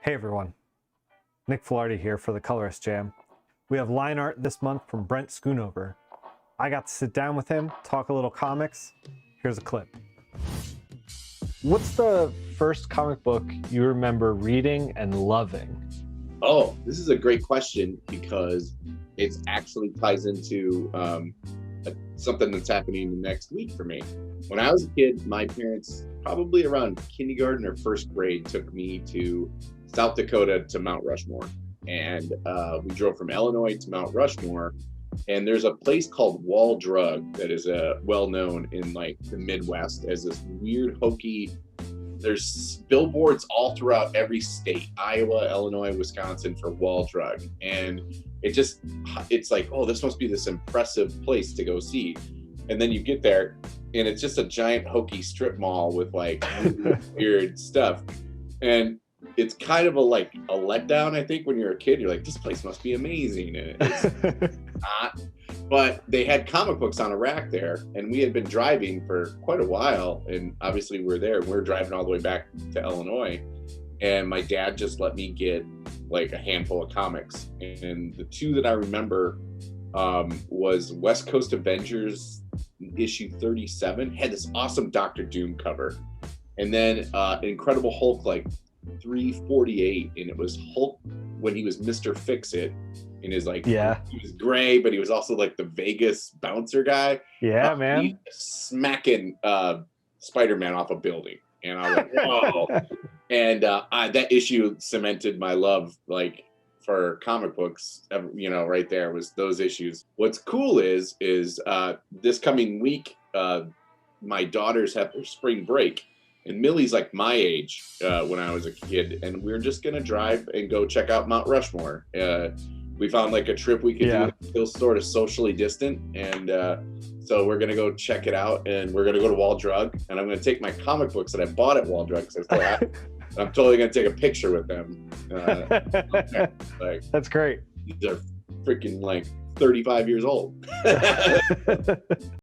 Hey everyone, Nick Filardi here for the Colorist Jam. We have line art this month from Brent Schoonover. I got to sit down with him, talk a little comics. Here's a clip. What's the first comic book you remember reading and loving? Oh, this is a great question because it actually ties into something that's happening next week for me. When I was a kid, my parents, probably around kindergarten or first grade, took me to South Dakota to Mount Rushmore. And we drove from Illinois to Mount Rushmore. And there's a place called Wall Drug that is well known in like the Midwest as this weird hokey. There's billboards all throughout every state, Iowa, Illinois, Wisconsin, for Wall Drug. And it's like, oh, this must be this impressive place to go see. And then you get there and it's just a giant hokey strip mall with like weird stuff. And it's kind of a letdown, I think, when you're a kid. You're like, this place must be amazing. And it's not. But they had comic books on a rack there, and we had been driving for quite a while. And obviously we're there. We're driving all the way back to Illinois. And my dad just let me get like a handful of comics. And the two that I remember was West Coast Avengers issue 37. Had this awesome Doctor Doom cover. And then Incredible Hulk, like 348, and it was Hulk when he was Mr. Fix-It in his he was gray, but he was also like the Vegas bouncer guy. Man, smacking Spider-Man off a building, and I was like, whoa. And that issue cemented my love for comic books. Right there was those issues. What's cool is this coming week my daughters have their spring break. And Millie's like my age when I was a kid, and we're just gonna drive and go check out Mount Rushmore. We found like a trip we could do, still sort of socially distant, and so we're gonna go check it out. And we're gonna go to Wall Drug, and I'm gonna take my comic books that I bought at Wall Drug because I still have. I'm totally gonna take a picture with them. That's great. These are freaking 35 years old.